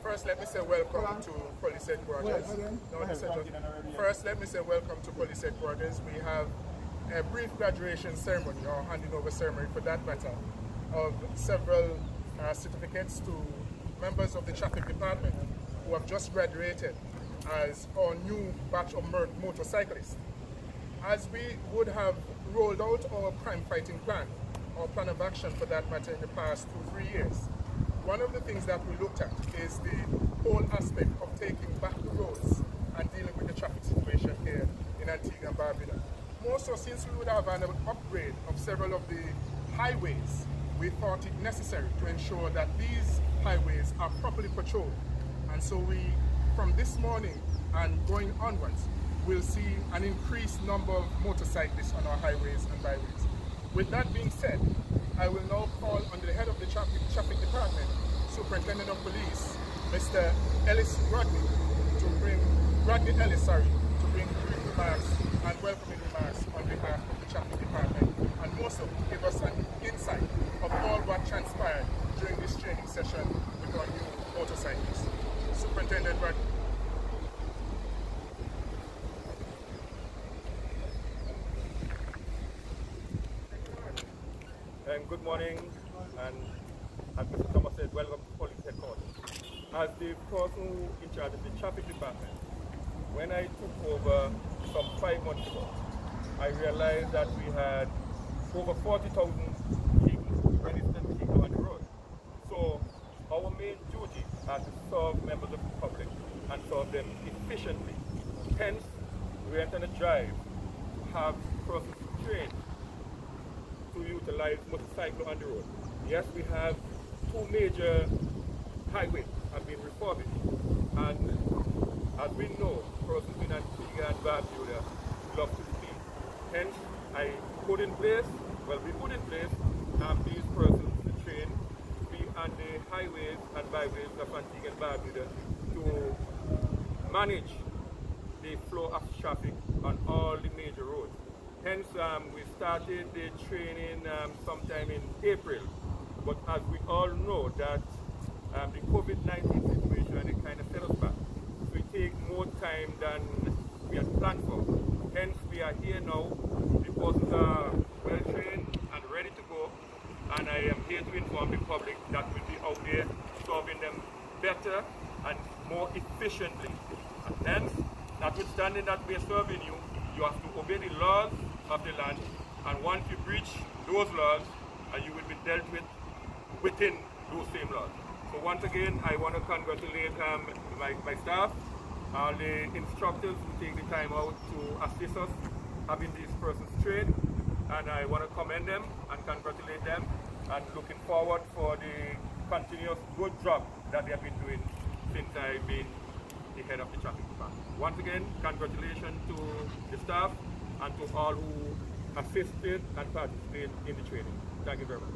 First, let me say welcome to Police Headquarters. First, let me say welcome to Police Headquarters. We have a brief graduation ceremony, or handing over ceremony for that matter, of several certificates to members of the Traffic Department who have just graduated as our new batch of motorcyclists. As we would have rolled out our crime fighting plan, or plan of action for that matter, in the past 2-3 years, one of the things that we looked at is the whole aspect of taking back the roads and dealing with the traffic situation here in Antigua and Barbuda. More so, since we would have an upgrade of several of the highways, we thought it necessary to ensure that these highways are properly patrolled. And so we, from this morning and going onwards, will see an increased number of motorcyclists on our highways and byways. With that being said, I will now call on the head of the Traffic Department, Superintendent of Police, Mr. Rodney Ellis, to bring brief remarks and welcoming remarks on behalf of the Traffic Department, and also give us an insight of all what transpired during this training session with our new motorcyclists. Superintendent Rodney. Good morning, and as Mr. Thomas said, welcome to Police Headquarters. As the person who in charge of the Traffic Department, when I took over some 5 months ago, I realized that we had over 40,000 registered people on the road. So our main duty is to serve members of the public and serve them efficiently. Hence, we went on a drive to have persons trained to utilize motorcycle on the road. Yes, we have 2 major highways have been refurbished, and as we know, persons in Antigua and Barbuda love to speed. Hence, we put in place these persons to train to be on the highways and byways of Antigua and Barbuda to manage the flow of traffic on all the major roads. Hence, we started the training sometime in April, but as we all know that the COVID-19 situation, it kind of set us back. So it takes more time than we had planned for. Hence, we are here now. The persons are well trained and ready to go, and I am here to inform the public that we'll be out there serving them better and more efficiently. And hence, notwithstanding that we are serving you, you have to obey the laws of the land, and once you breach those laws, you will be dealt with within those same laws. So once again, I want to congratulate my staff, all the instructors who take the time out to assist us having these persons trained, and I want to commend them and congratulate them, and looking forward for the continuous good job that they have been doing since I've been the head of the traffic department. Once again, congratulations to the staff and to all who assisted and participated in the training. Thank you very much.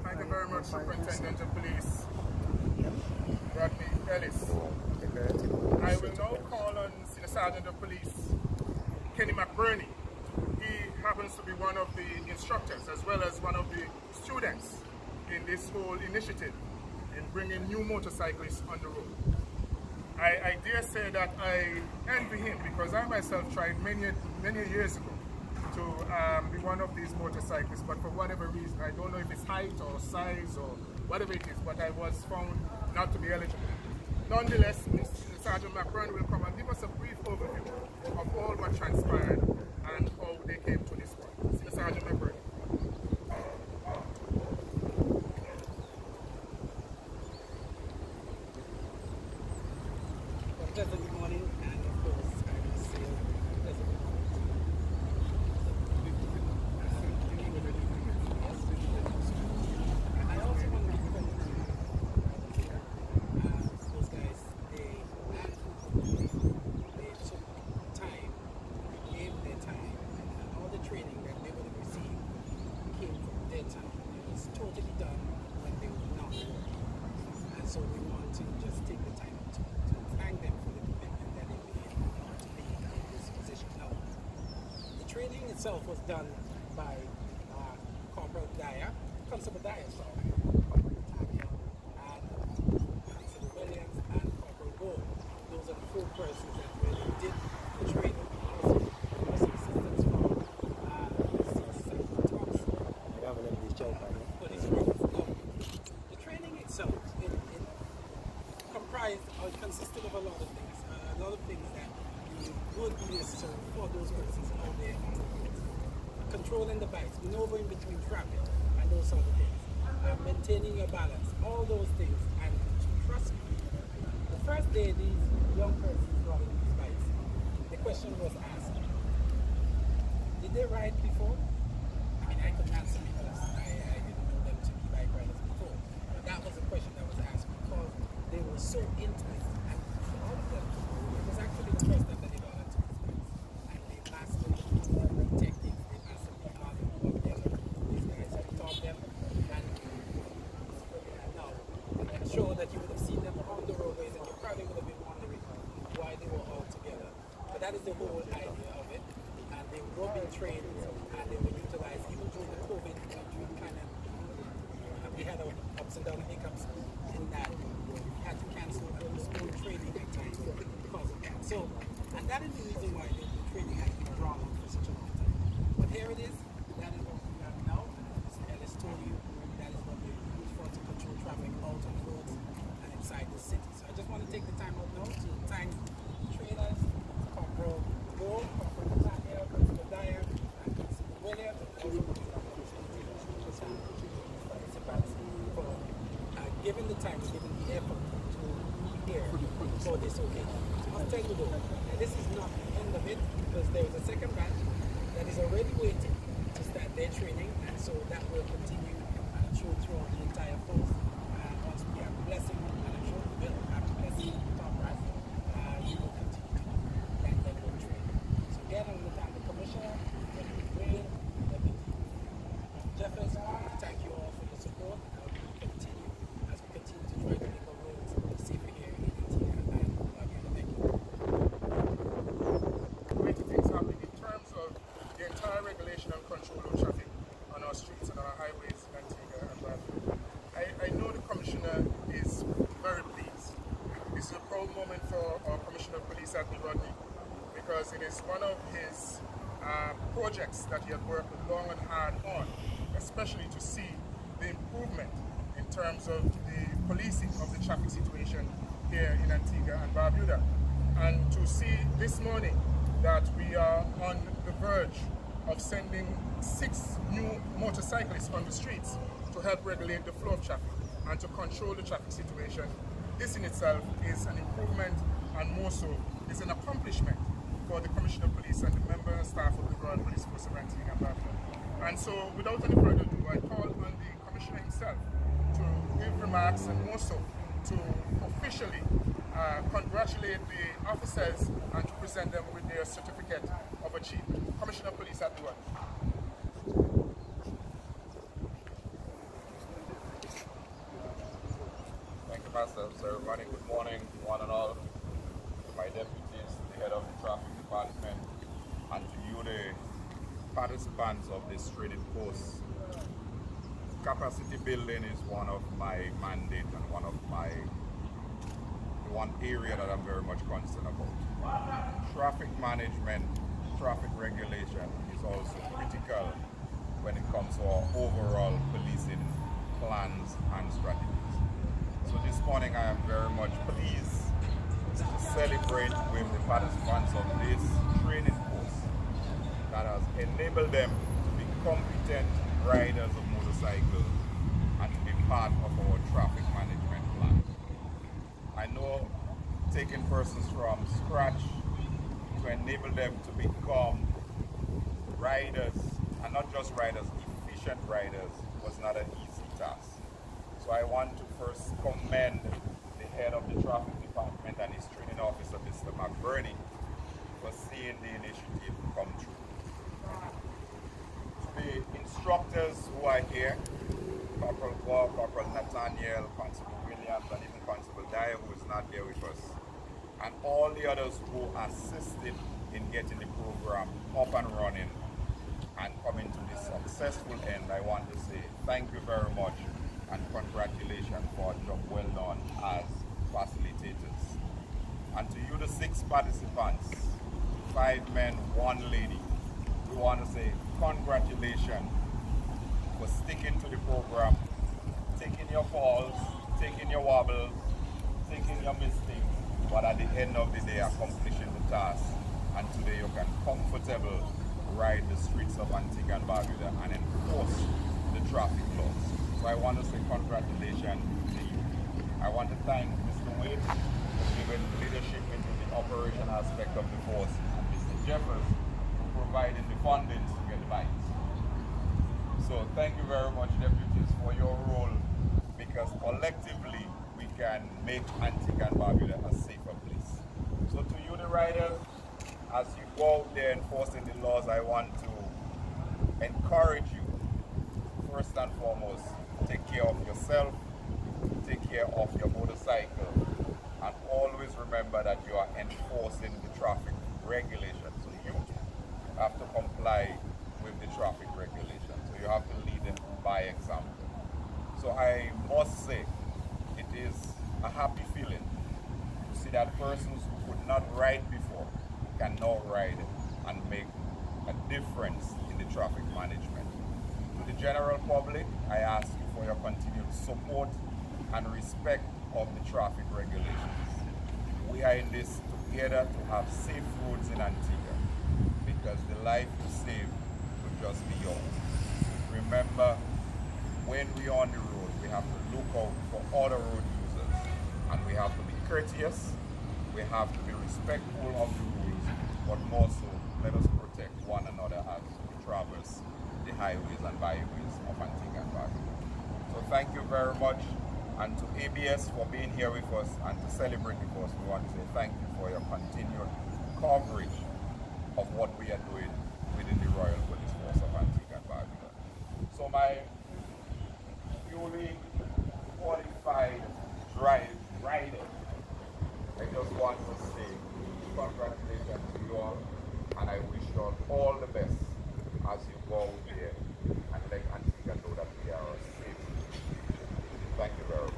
Thank you very much, Superintendent of Police Rodney Ellis. I will now call on Senior Sergeant of Police Kenny McBurney. He happens to be one of the instructors as well as one of the students in this whole initiative in bringing new motorcyclists on the road. I dare say that I envy him, because I myself tried many years ago to be one of these motorcyclists, but for whatever reason, I don't know if it's height or size or whatever it is, but I was found not to be eligible. Nonetheless, Mr. Sergeant McBurney will come and give us a brief overview of all what transpired and how they came to this point. Mr. Sergeant McBurney. Good morning, and of course, I will say pleasant. I also want to commend those guys. They took time, they gave their time, and all the itself was done by Corporal Dyer, Constable Dyer, sorry, and Constable Williams and Corporal Gold. Those are the 4 persons that really did the training. Also assistance from the training itself, it comprised or consisted of a lot of things. That would be necessary for those persons out there on the roads. Controlling the bikes, maneuvering between traffic, and those sort of things. Maintaining your balance, all those things. And trust me, the first day these young persons riding these bikes, the question was asked, did they ride before? I mean, I couldn't answer because I didn't know them to be bike riders before. But that was a question that was asked because they were so into it. And all of them, it was actually the first time that they got into these bikes. And they mastered the techniques, they mastered the art of them. These guys have taught them. And now, I'm sure that you would have seen them on the roadways and you probably would have been wondering why they were all together. But that is the whole idea of it. And they were being trained and they were utilized even during the COVID, we had our ups and downs, hiccups in that we had to cancel the school training at times because of that. So, and that is the reason why the training has been drawn on for such a long time. But here it is, that is what we have now. As Ellis told you, that is what we use for to control traffic out on the roads and inside the city. So I just want to take the time out now to thank the trainers, Corporal Gold, Corporal Nathaniel, Constable Dyer, and Constable Williams, and also for giving the time, giving the effort to be here for this occasion. I'll tell you though, this is not the end of it because there is a second batch that is already waiting to start their training, and so that will continue throughout the entire force. Once we have blessing, and I'm sure we will have blessing top right, we will continue to do that level of training. So again, I'm going to thank the Commissioner, Deputy Wayne, Deputy Jefferson. Thank you all for your support. We continue as we continue to try to make our roads safer here in Antigua and Barbuda. Thank you. Great things happening in terms of the entire regulation and control of traffic on our streets and on our highways in Antigua and Barbuda. I know the Commissioner is very pleased. This is a proud moment for our Commissioner of Police, Admiral Rodney, because it is one of his projects that he had worked long and hard on, especially to see the improvement in terms of the policing of the traffic situation here in Antigua and Barbuda. And to see this morning that we are on the verge of sending 6 new motorcyclists on the streets to help regulate the flow of traffic and to control the traffic situation. This in itself is an improvement, and more so is an accomplishment for the Commissioner of Police and the member and staff of the Royal Police Force of Antigua and Barbuda. And so, without any further ado, I call on the Commissioner himself to give remarks and more so to officially congratulate the officers and to present them with their certificate of achievement. Commissioner of Police at the word. Thank you, Master. So everybody, good morning, one and all. To my deputies, the head of the traffic department, and to you, the participants of this training course. Capacity building is one of my mandate and one area that I'm very much concerned about. Traffic management, traffic regulation is also critical when it comes to our overall policing plans and strategies. So this morning I am very much pleased to celebrate with the participants of this training course that has enabled them to be competent riders of motorcycles and to be part of our traffic management plan. I know taking persons from scratch to enable them to become riders, and not just riders, efficient riders, was not an easy task. So I want to first commend the head of the traffic department and his training officer, Mr. McBurney, for seeing the initiative come true. The instructors who are here, Corporal Gore, Corporal Nathaniel, Constable Williams, and even Constable Dyer, who is not here with us, and all the others who assisted in getting the program up and running. and coming to this successful end, I want to say thank you very much and congratulations for a job well done as facilitators. And to you, the 6 participants, 5 men, 1 lady, we want to say congratulations for sticking to the program, taking your falls, taking your wobbles, taking your mistakes, but at the end of the day accomplishing the task. And today you can comfortably ride the streets of Antigua and Barbuda and enforce the traffic laws. So I want to say congratulations to you. I want to thank Mr. Wade for giving leadership into the operation aspect of the force, and Mr. Jeffers for providing the funding to get the bikes. So thank you very much, deputies, for your role, because collectively we can make Antigua and Barbuda a safer place. So to you, the riders, as you go out there enforcing the laws, I want to encourage you, first and foremost, take care of yourself, take care of your motorcycle, and always remember that you are enforcing the traffic regulations. So you have to comply with the traffic regulations. So you have to lead them by example. So I must say, it is a happy feeling to see that persons who could not ride before can now ride and make a difference in the traffic management. To the general public, I ask you for your continued support and respect of the traffic regulations. We are in this together to have safe roads in Antigua, because the life you save will just be yours. Remember, when we are on the road, we have to look out for other road users, and we have to be courteous, we have to be respectful of the rules, but more so, let us protect one another as we traverse the highways and byways of Antigua and Barbuda. So thank you very much, and to ABS for being here with us and to celebrate with us, we want to say thank you for your continued coverage of what we are doing within the Royal Police Force of Antigua and Barbuda. So my newly qualified rider, I just want to say congratulations to you all, and I wish you all the best as you go out there and let Antigua know that we are safe. Thank you very much.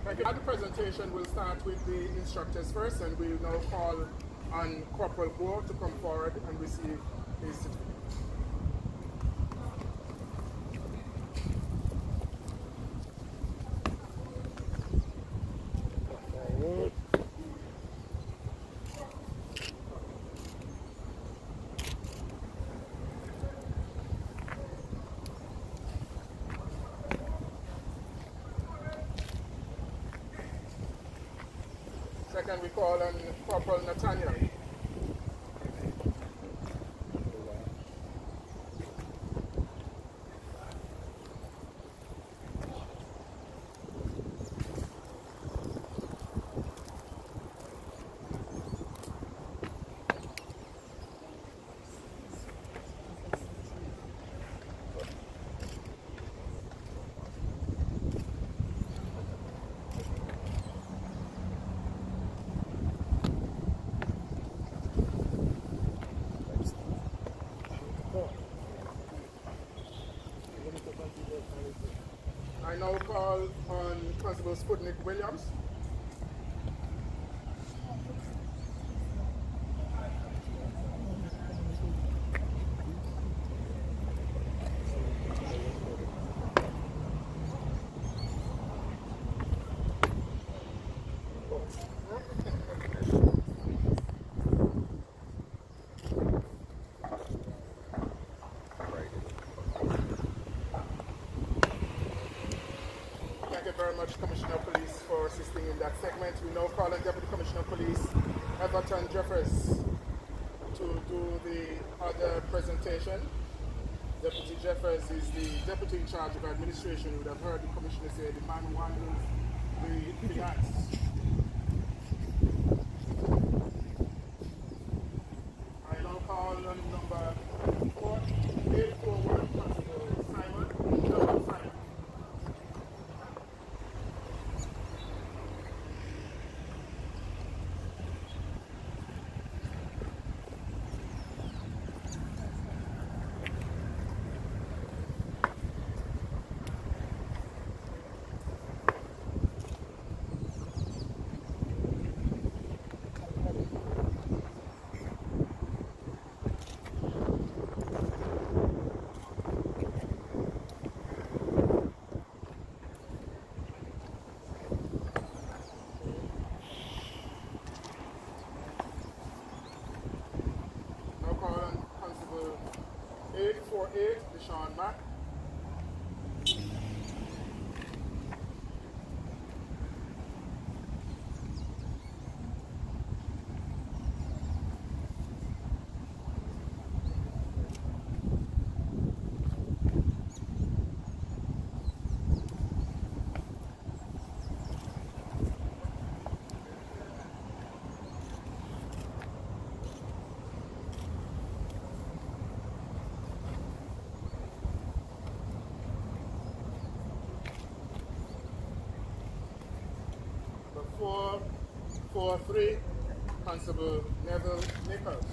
Thank you. The presentation will start with the instructors first, and we will now call on Corporal Gore to come forward and receive his certificate. Second, we call on Corporal Nathaniel. I now call on Constable Sputnik Williams. Very much, Commissioner of Police, for assisting in that segment. We now call on Deputy Commissioner of Police Everton Jeffers to do the other presentation. Deputy Jeffers is the Deputy in charge of administration. You would have heard the Commissioner say the man who handles the finance. I now call on number 4841, Constable Simon. Simon. 48, Deshaun Mack. Number 443, Constable Neville Nichols.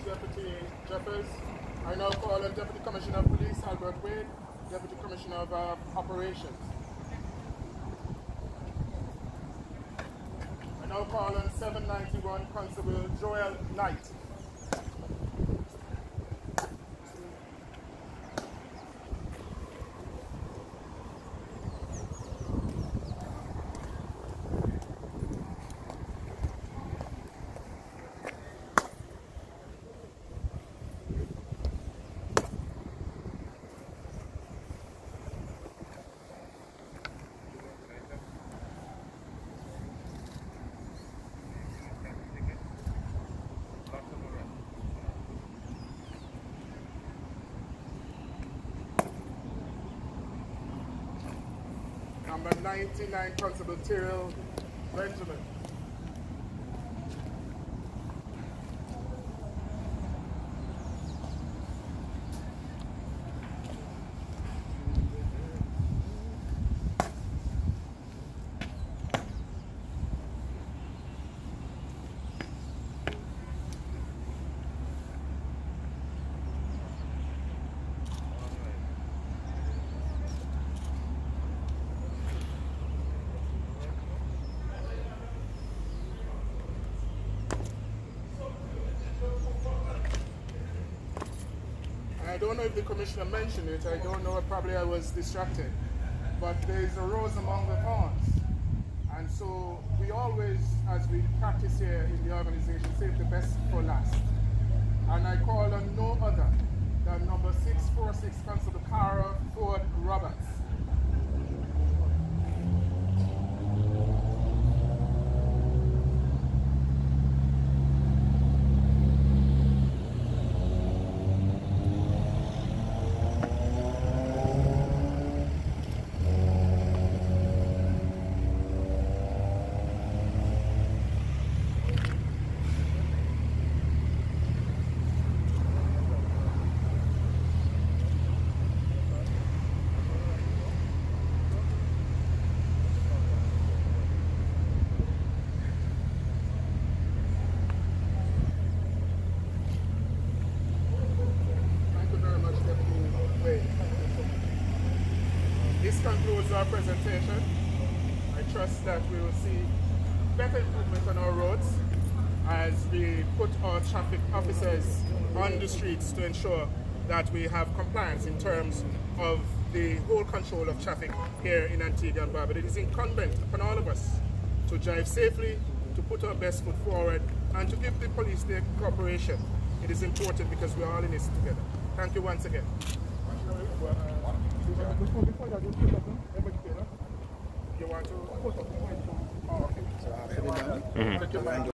Deputy Jeffers. I now call on Deputy Commissioner of Police Albert Wade, Deputy Commissioner of Operations. I now call on 791 Constable Joel Knight. Number 99, Constable Tyrrell Benjamin. I don't know if the Commissioner mentioned it, I don't know, probably I was distracted, but there is a rose among the thorns. And so we always, as we practice here in the organization, save the best for last. And I call on no other than number 646 Constable Cara Ford Roberts. This concludes our presentation. I trust that we will see better improvement on our roads as we put our traffic officers on the streets to ensure that we have compliance in terms of the whole control of traffic here in Antigua and Barbuda. It is incumbent upon all of us to drive safely, to put our best foot forward, and to give the police their cooperation. It is important because we are all in this together. Thank you once again. You want to? Oh, okay.